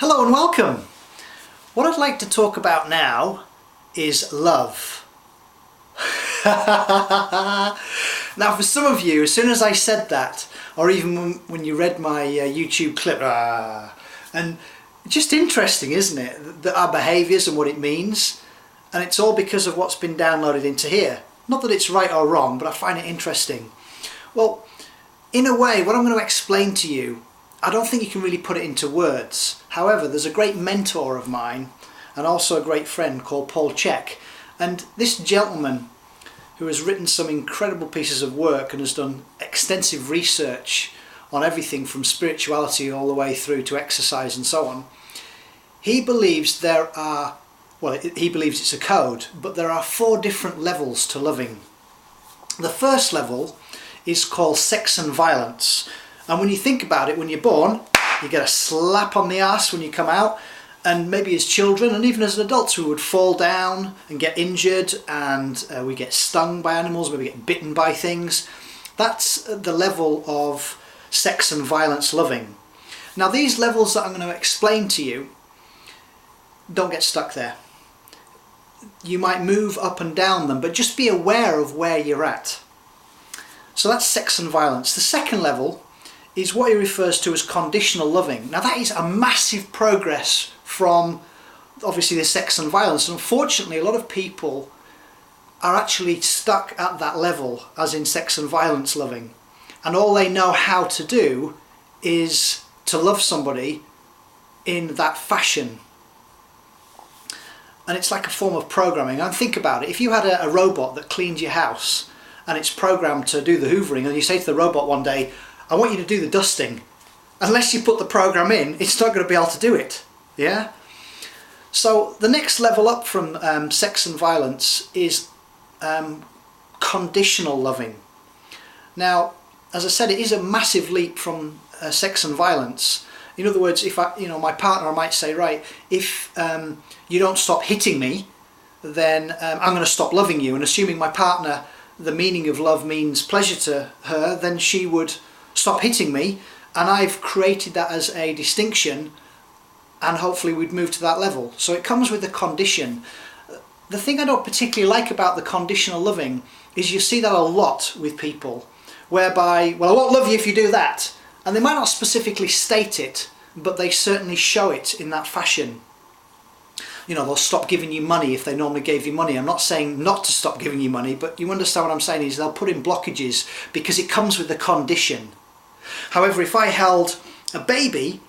Hello and welcome. What I'd like to talk about now is love. Now for some of you, as soon as I said that, or even when you read my YouTube clip, and just interesting, isn't it, that our behaviours and what it means, and it's all because of what's been downloaded into here. Not that it's right or wrong, but I find it interesting. Well, in a way, what I'm going to explain to you, I don't think you can really put it into words. However, there's a great mentor of mine and also a great friend called Paul Chek, and this gentleman who has written some incredible pieces of work and has done extensive research on everything from spirituality all the way through to exercise and so on. He believes he believes it's a code, but there are 4 different levels to loving. The first level is called sex and violence. And when you think about it, when you're born, you get a slap on the ass when you come out, and maybe as children and even as adults we would fall down and get injured, and we get stung by animals, maybe get bitten by things. That's the level of sex and violence loving. Now these levels that I'm going to explain to you, don't get stuck there. You might move up and down them, but just be aware of where you're at. So that's sex and violence. The second level is what he refers to as conditional loving. Now that is a massive progress from obviously the sex and violence, and unfortunately a lot of people are actually stuck at that level, as in sex and violence loving, and all they know how to do is to love somebody in that fashion. And it's like a form of programming. And think about it, if you had a robot that cleaned your house and it's programmed to do the hoovering, and you say to the robot one day, I want you to do the dusting. Unless you put the program in, it's not going to be able to do it. Yeah? So the next level up from sex and violence is conditional loving. Now, as I said, it is a massive leap from sex and violence. In other words, if my partner might say, right, if you don't stop hitting me, then I'm going to stop loving you. And assuming my partner, the meaning of love means pleasure to her, then she would stop hitting me, and I've created that as a distinction, and hopefully we'd move to that level. So it comes with a condition. The thing I don't particularly like about the conditional loving is you see that a lot with people, whereby, well, I won't love you if you do that, and they might not specifically state it, but they certainly show it in that fashion. You know, they'll stop giving you money if they normally gave you money. I'm not saying not to stop giving you money, but you understand what I'm saying is they'll put in blockages because it comes with the condition. However, if I held a baby,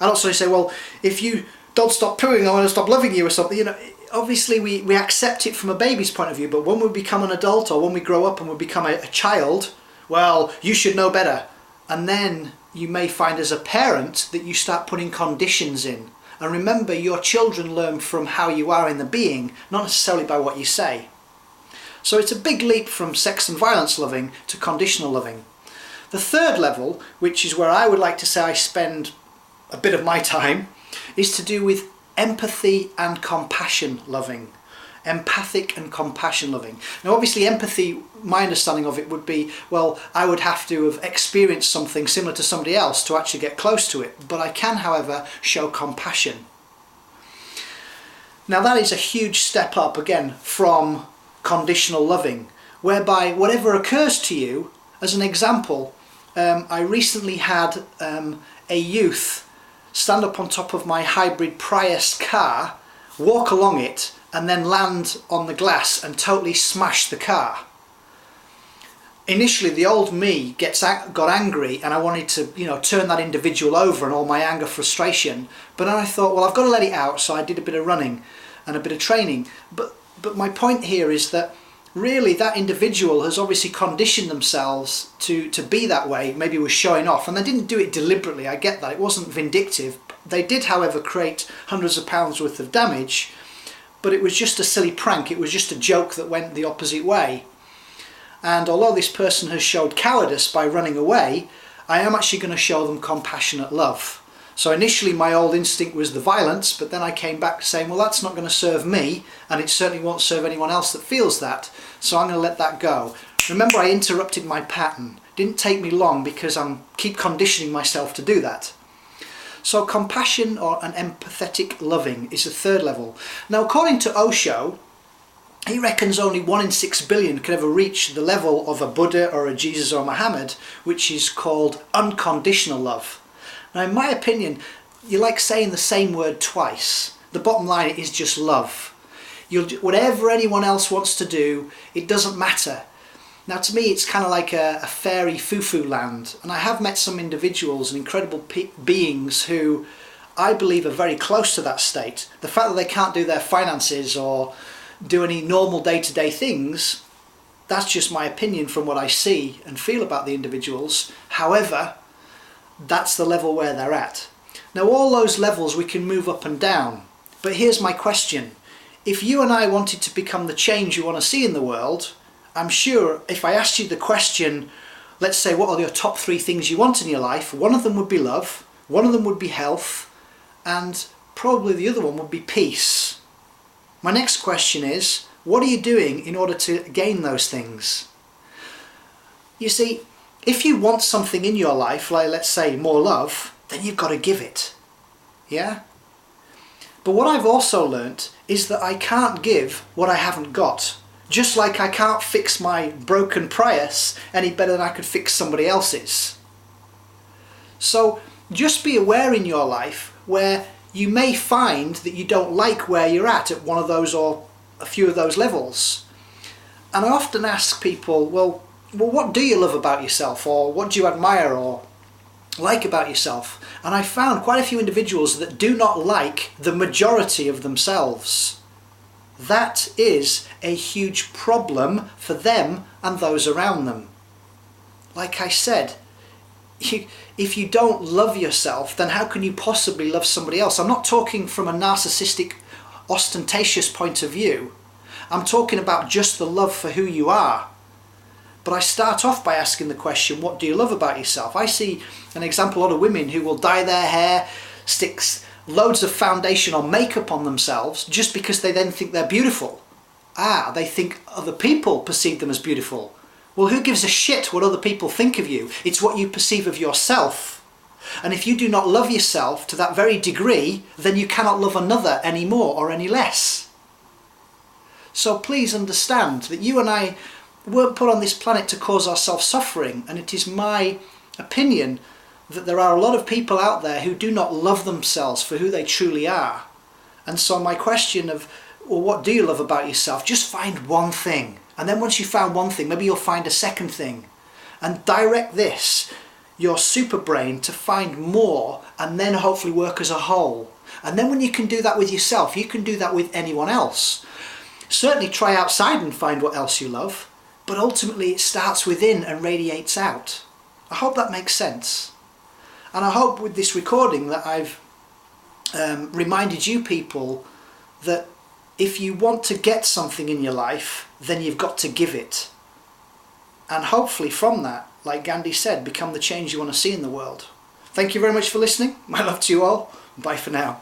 I'd also say, well, if you don't stop pooing, I want to stop loving you or something. You know, obviously we accept it from a baby's point of view, but when we become an adult or when we grow up and we become a child, well, you should know better. And then you may find as a parent that you start putting conditions in. And remember, your children learn from how you are in the being, not necessarily by what you say. So it's a big leap from sex and violence loving to conditional loving. The third level, which is where I would like to say I spend a bit of my time, is to do with empathy and compassion loving. Empathic and compassion loving. Now obviously empathy, my understanding of it would be, well, I would have to have experienced something similar to somebody else to actually get close to it. But I can, however, show compassion. Now that is a huge step up again from conditional loving, whereby whatever occurs to you, as an example, I recently had a youth stand up on top of my hybrid Prius car, walk along it, and then land on the glass and totally smash the car. Initially the old me got angry, and I wanted to turn that individual over and all my anger, frustration, but then I thought, well, I've got to let it out, so I did a bit of running and a bit of training. But my point here is that really that individual has obviously conditioned themselves to be that way, maybe was showing off, and they didn't do it deliberately, I get that, it wasn't vindictive. They did, however, create hundreds of pounds worth of damage, but it was just a silly prank, it was just a joke that went the opposite way. And although this person has showed cowardice by running away, I am actually going to show them compassionate love. So initially my old instinct was the violence, but then I came back saying, well, that's not going to serve me, and it certainly won't serve anyone else that feels that, so I'm going to let that go. Remember, I interrupted my pattern. It didn't take me long because I keep conditioning myself to do that. So compassion or an empathetic loving is the third level. Now, according to Osho, he reckons only 1 in 6 billion can ever reach the level of a Buddha or a Jesus or Muhammad, which is called unconditional love. Now, in my opinion, you're like saying the same word twice. The bottom line is just love. Whatever anyone else wants to do, it doesn't matter. Now, to me, it's kind of like a fairy foo-foo land. And I have met some individuals and incredible beings who I believe are very close to that state. The fact that they can't do their finances or do any normal day-to-day things, that's just my opinion from what I see and feel about the individuals. However, that's the level where they're at. Now, all those levels we can move up and down. But here's my question. If you and I wanted to become the change you want to see in the world, I'm sure if I asked you the question, let's say, what are your top 3 things you want in your life? One of them would be love, one of them would be health, and probably the other one would be peace. My next question is, what are you doing in order to gain those things? You see, if you want something in your life, like let's say more love, then you've got to give it. Yeah? But what I've also learnt is that I can't give what I haven't got. Just like I can't fix my broken Prius any better than I could fix somebody else's. So just be aware in your life where you may find that you don't like where you're at one of those or a few of those levels. And I often ask people, well, what do you love about yourself? Or what do you admire or like about yourself? And I found quite a few individuals that do not like the majority of themselves. That is a huge problem for them and those around them. Like I said, if you don't love yourself, then how can you possibly love somebody else? I'm not talking from a narcissistic, ostentatious point of view. I'm talking about just the love for who you are. But I start off by asking the question, what do you love about yourself? I see an example, a lot of women who will dye their hair, sticks loads of foundation or makeup on themselves just because they then think they're beautiful. They think other people perceive them as beautiful. Well, who gives a shit what other people think of you? It's what you perceive of yourself. And if you do not love yourself to that very degree, then you cannot love another any more or any less. So please understand that you and I weren't put on this planet to cause ourselves suffering, and it is my opinion that there are a lot of people out there who do not love themselves for who they truly are. And so my question of, well, what do you love about yourself? Just find one thing. And then once you've found one thing, maybe you'll find a second thing. And direct this, your super brain, to find more and then hopefully work as a whole. And then when you can do that with yourself, you can do that with anyone else. Certainly try outside and find what else you love, but ultimately it starts within and radiates out. I hope that makes sense. And I hope with this recording that I've reminded you people that if you want to get something in your life, then you've got to give it. And hopefully from that, like Gandhi said, become the change you want to see in the world. Thank you very much for listening. My love to you all. Bye for now.